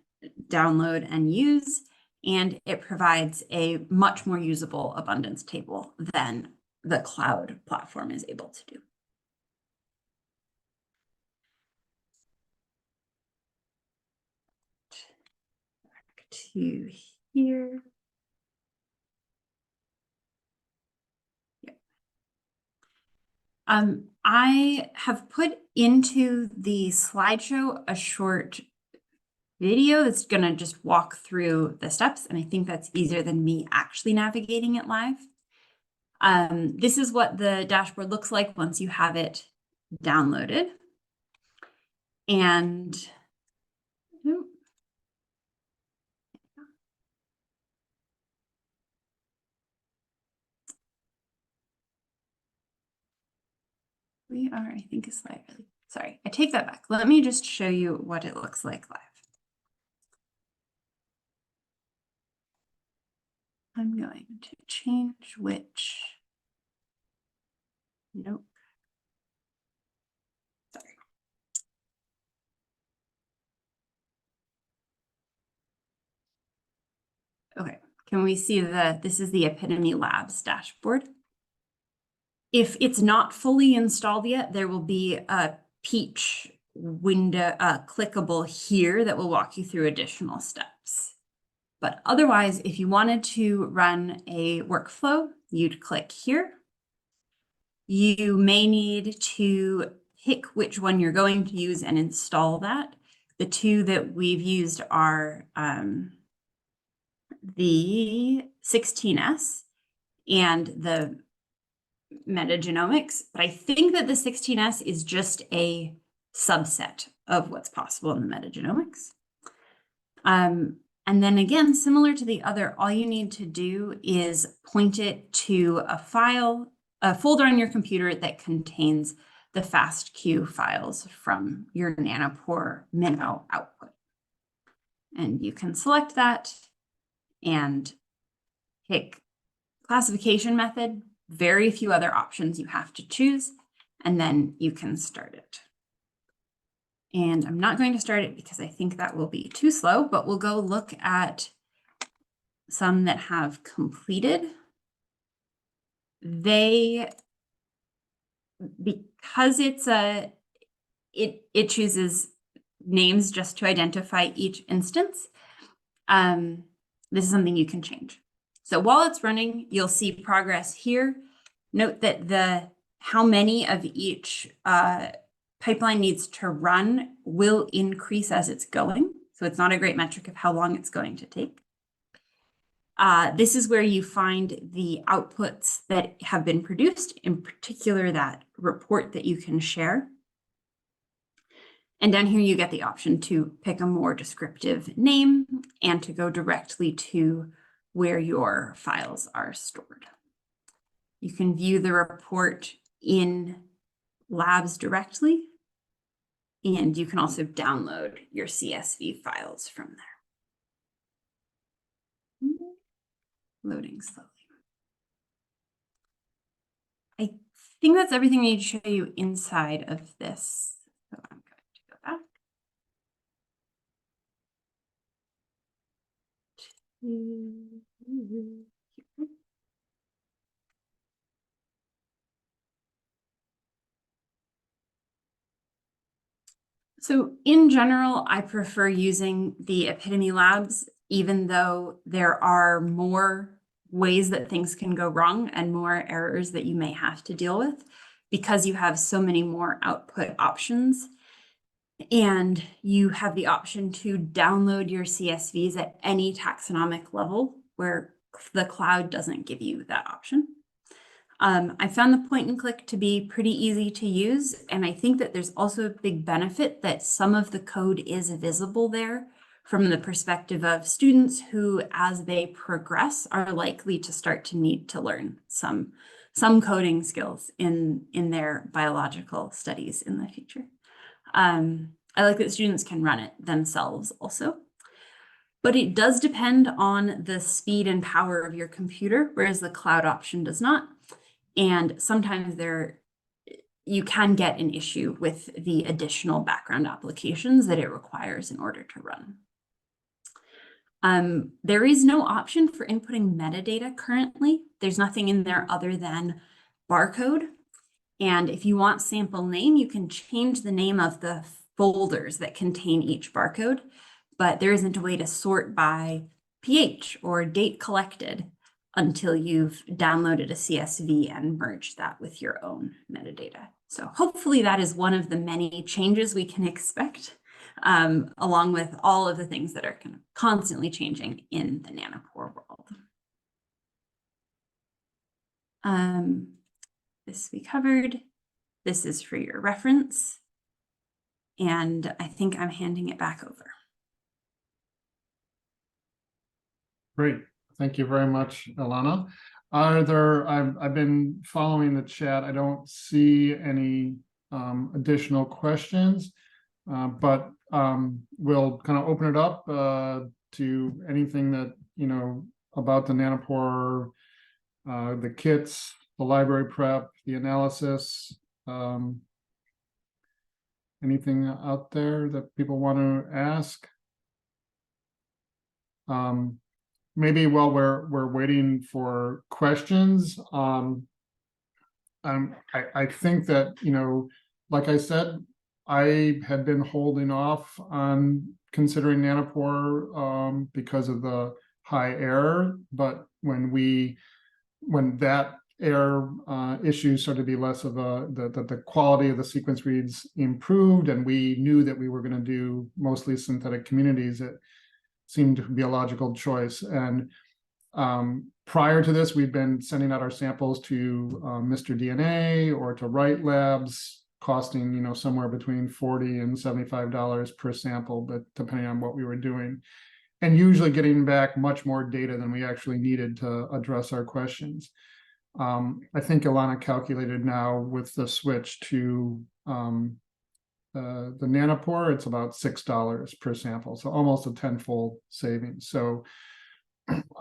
download and use, and it provides a much more usable abundance table than the cloud platform is able to do. to here. I have put into the slideshow a short video that's going to just walk through the steps, and I think that's easier than me actually navigating it live. This is what the dashboard looks like once you have it downloaded. And we are, I think, a slide really. Sorry, I take that back. Let me just show you what it looks like live. I'm going to change which. Nope. Sorry. Okay, can we see this is the Epitome Labs dashboard. If it's not fully installed yet, there will be a peach window, clickable here that will walk you through additional steps. But otherwise, if you wanted to run a workflow, you'd click here. You may need to pick which one you're going to use and install that. The two that we've used are the 16S and the metagenomics, but I think that the 16S is just a subset of what's possible in the metagenomics. And then again, similar to the other, all you need to do is point it to a file, a folder on your computer that contains the FASTQ files from your Nanopore Minnow output. And you can select that and pick classification method. Very few other options you have to choose, and then you can start it. And I'm not going to start it because I think that will be too slow, but we'll go look at some that have completed. They, because it's it chooses names just to identify each instance. This is something you can change. So while it's running, you'll see progress here. Note that how many of each pipeline needs to run will increase as it's going. So it's not a great metric of how long it's going to take. This is where you find the outputs that have been produced, in particular that report that you can share. And down here, you get the option to pick a more descriptive name and to go directly to where your files are stored. You can view the report in Labs directly, and you can also download your CSV files from there. Loading slowly. I think that's everything I need to show you inside of this. So I'm going to go back to here. So in general, I prefer using the Epitome Labs, even though there are more ways that things can go wrong and more errors that you may have to deal with, because you have so many more output options. And you have the option to download your CSVs at any taxonomic level where the cloud doesn't give you that option. I found the point and click to be pretty easy to use. And I think that there's also a big benefit that some of the code is visible there from the perspective of students who, as they progress, are likely to start to need to learn some coding skills in their biological studies in the future. I like that students can run it themselves also. But it does depend on the speed and power of your computer, whereas the cloud option does not. And sometimes you can get an issue with the additional background applications that it requires in order to run. There is no option for inputting metadata currently. There's nothing in there other than barcode. And if you want sample name, you can change the name of the folders that contain each barcode. but there isn't a way to sort by pH or date collected until you've downloaded a CSV and merged that with your own metadata. So hopefully that is one of the many changes we can expect, along with all of the things that are kind of constantly changing in the Nanopore world. This we covered. This is for your reference. And I think I'm handing it back over. Great. Thank you very much, Ilana. I've been following the chat. I don't see any additional questions, but we'll kind of open it up to anything that, about the Nanopore, the kits, the library prep, the analysis, anything out there that people want to ask? Maybe while we're waiting for questions, I think that, like I said, I had been holding off on considering Nanopore because of the high error, but when that error issue started to be less of the quality of the sequence reads improved, and we knew that we were going to do mostly synthetic communities, it seemed to be a logical choice. And prior to this, we've been sending out our samples to Mr. DNA or to Wright Labs, costing somewhere between $40 and $75 per sample, but depending on what we were doing, and usually getting back much more data than we actually needed to address our questions. I think Ilana calculated now with the switch to the Nanopore, it's about $6 per sample, so almost a tenfold savings. So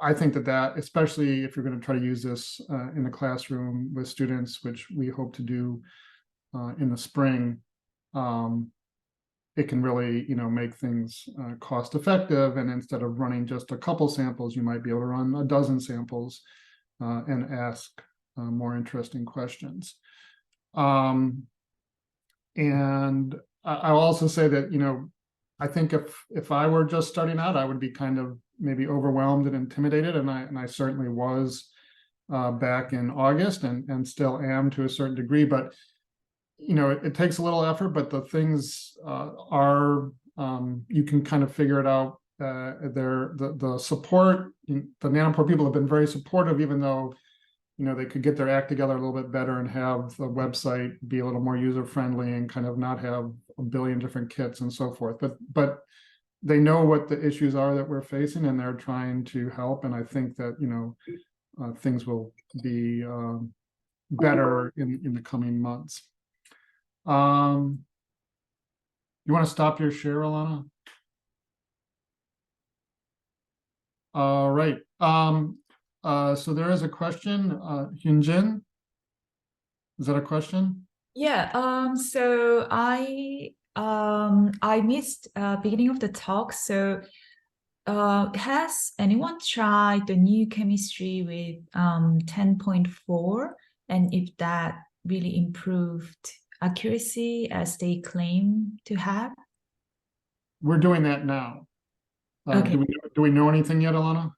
I think that, especially if you're going to try to use this in the classroom with students, which we hope to do in the spring, it can really, make things cost effective. And instead of running just a couple samples, you might be able to run a dozen samples and ask more interesting questions. And I'll also say that, I think if I were just starting out, I would be kind of maybe overwhelmed and intimidated, and I certainly was back in August, and still am to a certain degree. But it takes a little effort, but the things are you can kind of figure it out. The support, the Nanopore people have been very supportive, even though they could get their act together a little bit better and have the website be a little more user-friendly and kind of not have a billion different kits and so forth. But they know what the issues are that we're facing, and they're trying to help. And I think that, things will be better in the coming months. You want to stop your share, Ilana? All right. So there is a question, Hyunjin. Is that a question? Yeah, so I missed beginning of the talk. So has anyone tried the new chemistry with 10.4, and if that really improved accuracy as they claim to have? We're doing that now. Okay. Do we know anything yet, Ilana?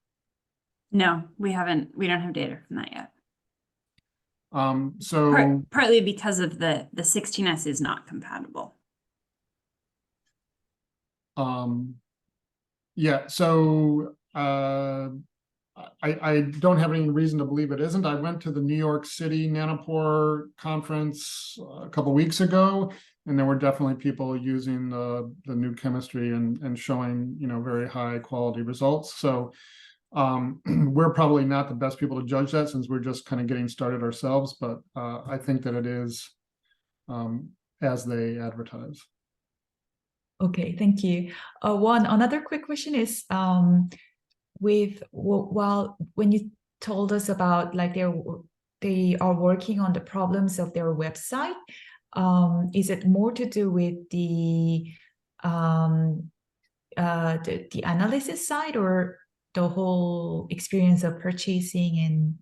No, we haven't. We don't have data from that yet. So Partly because of the 16S is not compatible. Yeah, so I don't have any reason to believe it isn't. I went to the New York City Nanopore conference a couple weeks ago, and there were definitely people using the new chemistry and showing very high quality results. So we're probably not the best people to judge that, since we're just kind of getting started ourselves, but I think that it is as they advertise. Okay, thank you. Another quick question is, when you told us about like they are working on the problems of their website, is it more to do with the analysis side, or the whole experience of purchasing and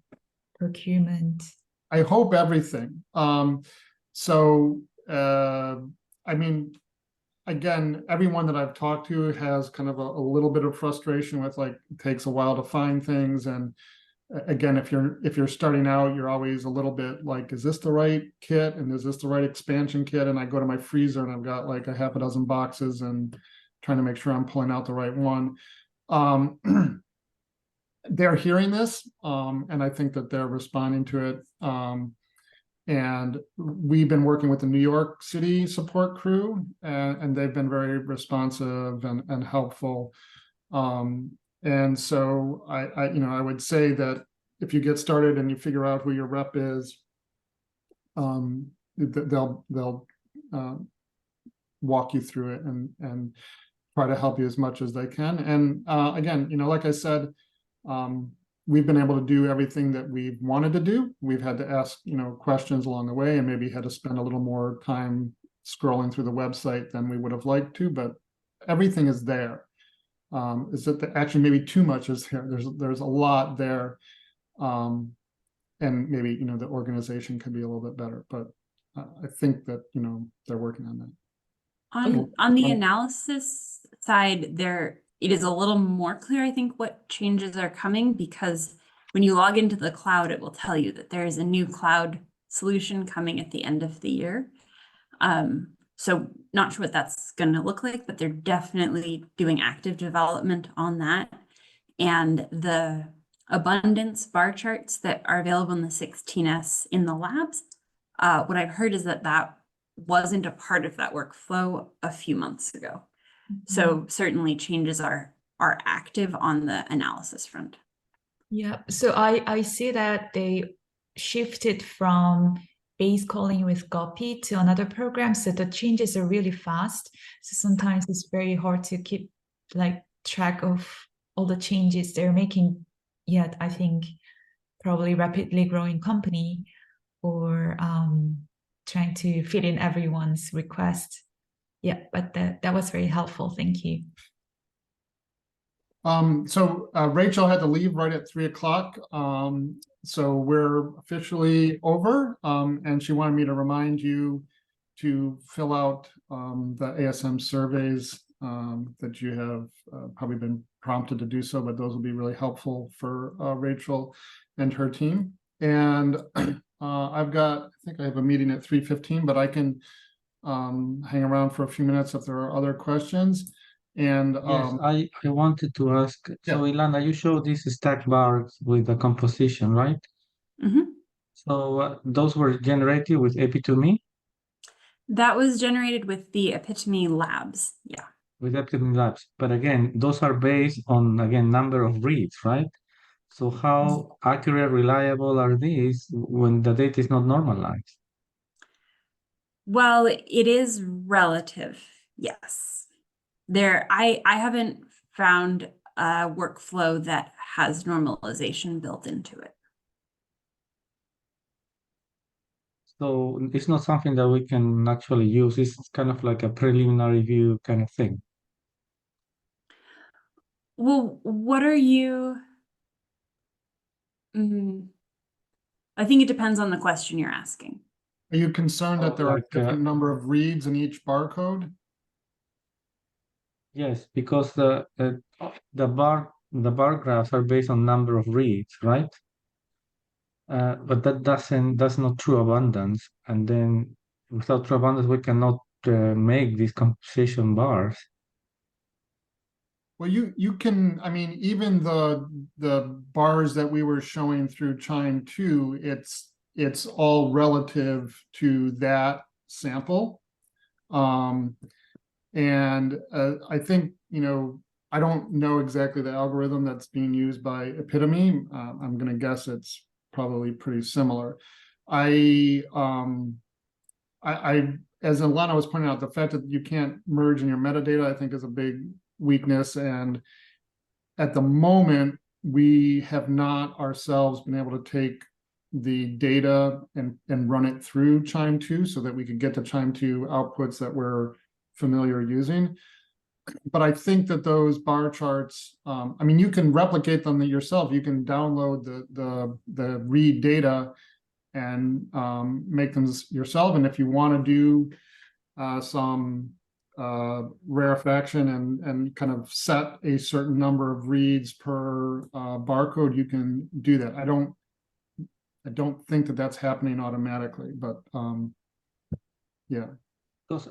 procurement? I hope everything. I mean, again, everyone that I've talked to has kind of a little bit of frustration with, like, it takes a while to find things. And again, if you're starting out, you're always a little bit like, is this the right kit? And is this the right expansion kit? And I go to my freezer and I've got like a half a dozen boxes and trying to make sure I'm pulling out the right one. They're hearing this, and I think that they're responding to it. And we've been working with the New York City support crew, and they've been very responsive and helpful. And so I would say that if you get started and you figure out who your rep is, they'll walk you through it and try to help you as much as they can. And again, like I said, we've been able to do everything that we've wanted to do. We've had to ask, questions along the way, and maybe had to spend a little more time scrolling through the website than we would have liked to, but everything is there. Is that actually maybe too much is there? There's a lot there, and maybe the organization could be a little bit better. But I think that they're working on that. On the analysis side, it is a little more clear, I think, what changes are coming, because when you log into the cloud, it will tell you that there is a new cloud solution coming at the end of the year. So not sure what that's going to look like, but they're definitely doing active development on that. And the abundance bar charts that are available in the 16S in the labs, what I've heard is that wasn't a part of that workflow a few months ago. So certainly changes are active on the analysis front. Yeah, so I see that they shifted from base calling with Guppy to another program, so the changes are really fast. So sometimes it's very hard to keep track of all the changes they're making. Yet I think probably rapidly growing company, or trying to fit in everyone's request. Yeah, but that was very helpful. Thank you. So Rachel had to leave right at 3 o'clock. So we're officially over. And she wanted me to remind you to fill out the ASM surveys that you have probably been prompted to do so, but those will be really helpful for Rachel and her team. And I think I have a meeting at 3:15, but I can hang around for a few minutes if there are other questions. And Yes, I wanted to ask, so Ilana, you showed these stack bars with the composition, right? Mm-hmm. So those were generated with Epitome? That was generated with the Epitome labs, yeah. With Epitome labs, but again, those are based on, again, number of reads, right? So how accurate, reliable are these when the data is not normalized? Well, it is relative, yes. I haven't found a workflow that has normalization built into it. So it's not something that we can actually use. It's kind of like a preliminary view kind of thing. Well, what are you? I think it depends on the question you're asking. are you concerned that there are Like, different number of reads in each barcode? Yes, because the bar graphs are based on number of reads, right? But that's not true abundance. And then without true abundance, we cannot make these composition bars. Well, you can, I mean, even the bars that we were showing through QIIME 2, it's all relative to that sample. And I think, I don't know exactly the algorithm that's being used by Epitome. I'm going to guess it's probably pretty similar. As Ilana was pointing out, the fact that you can't merge in your metadata, I think, is a big weakness. And at the moment, we have not ourselves been able to take the data and run it through QIIME 2 so that we could get the QIIME 2 outputs that we're familiar using. But I think that those bar charts, I mean, you can replicate them yourself. You can download the read data and make them yourself. And if you want to do some rarefaction and kind of set a certain number of reads per barcode, you can do that. I don't think that that's happening automatically, but yeah. Because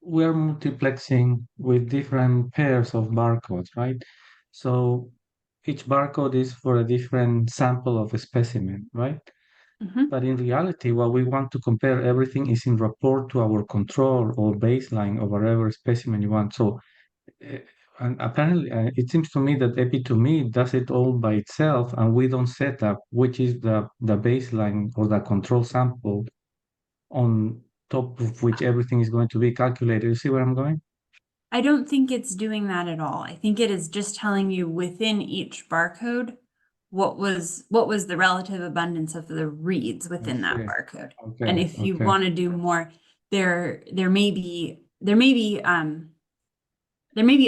we are multiplexing with different pairs of barcodes, right? So each barcode is for a different sample of a specimen, right? Mhm. But in reality, what we want to compare everything is in rapport to our control or baseline of whatever specimen you want. So, and apparently, it seems to me that Epi2Me does it all by itself, and we don't set up which is the baseline or the control sample on top of which everything is going to be calculated. You see where I'm going? I don't think it's doing that at all. I think it is just telling you within each barcode what was the relative abundance of the reads within that see. barcode. Okay, And if you okay. want to do more, there may be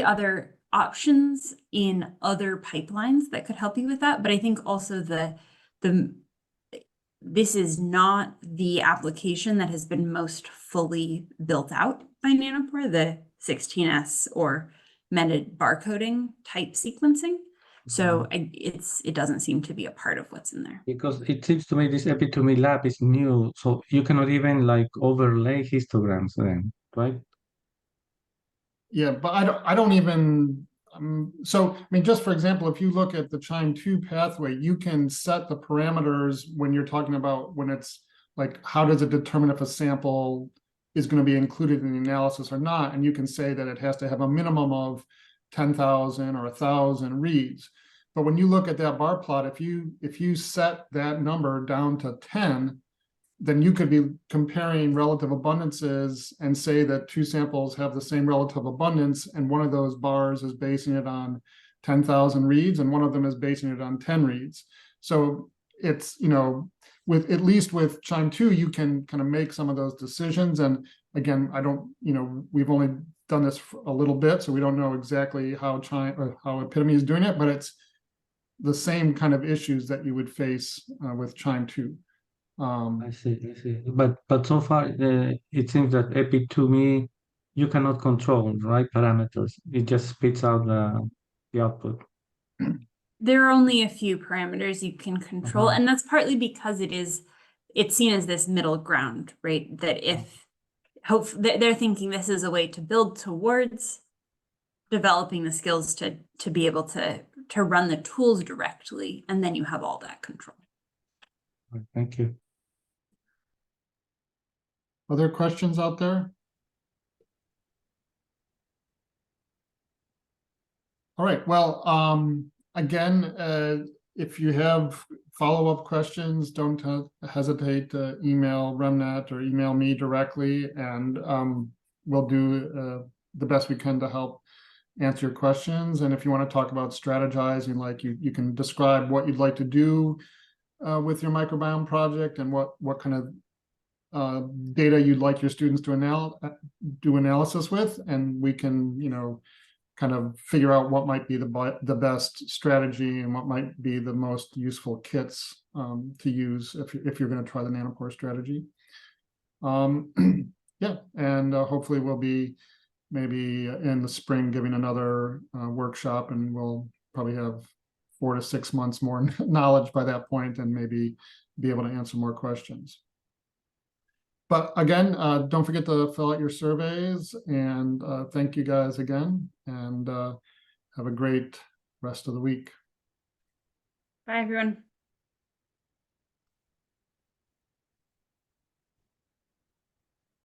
other options in other pipelines that could help you with that. But I think also this is not the application that has been most fully built out by Nanopore, the 16S or meta barcoding type sequencing. So it doesn't seem to be a part of what's in there. Because it seems to me this Epi2Me lab is new, so you cannot even like overlay histograms then, right? Yeah, but I don't even, so, I mean, just for example, if you look at the QIIME2 pathway, you can set the parameters when you're talking about when it's like, how does it determine if a sample is going to be included in the analysis or not? And you can say that it has to have a minimum of 10,000 or 1,000 reads. But when you look at that bar plot, if you set that number down to 10, then you could be comparing relative abundances and say that two samples have the same relative abundance, and one of those bars is basing it on 10,000 reads, and one of them is basing it on 10 reads. So it's, you know, at least with QIIME2, you can kind of make some of those decisions. And again, I don't, you know, we've only done this for a little bit, so we don't know exactly how Epitome is doing it, but it's the same kind of issues that you would face with QIIME2. I see. But so far, it seems that Epi2Me, you cannot control, right, parameters. It just spits out the output. There are only a few parameters you can control, and that's partly because it's seen as this middle ground, right? That they're thinking this is a way to build towards developing the skills to be able to run the tools directly, and then you have all that control. Thank you. Other questions out there? All right, well, again, if you have follow-up questions, don't hesitate to email REMNet or email me directly, and we'll do the best we can to help answer your questions. And if you want to talk about strategizing, like you can describe what you'd like to do with your microbiome project and what kind of data you'd like your students to do analysis with, and we can, you know, kind of figure out what might be the best strategy and what might be the most useful kits to use if you're going to try the Nanopore strategy. Yeah, and hopefully we'll be maybe in the spring giving another workshop, and we'll probably have 4 to 6 months more knowledge by that point and maybe be able to answer more questions. But again, don't forget to fill out your surveys, and thank you guys again, and have a great rest of the week. Bye, everyone.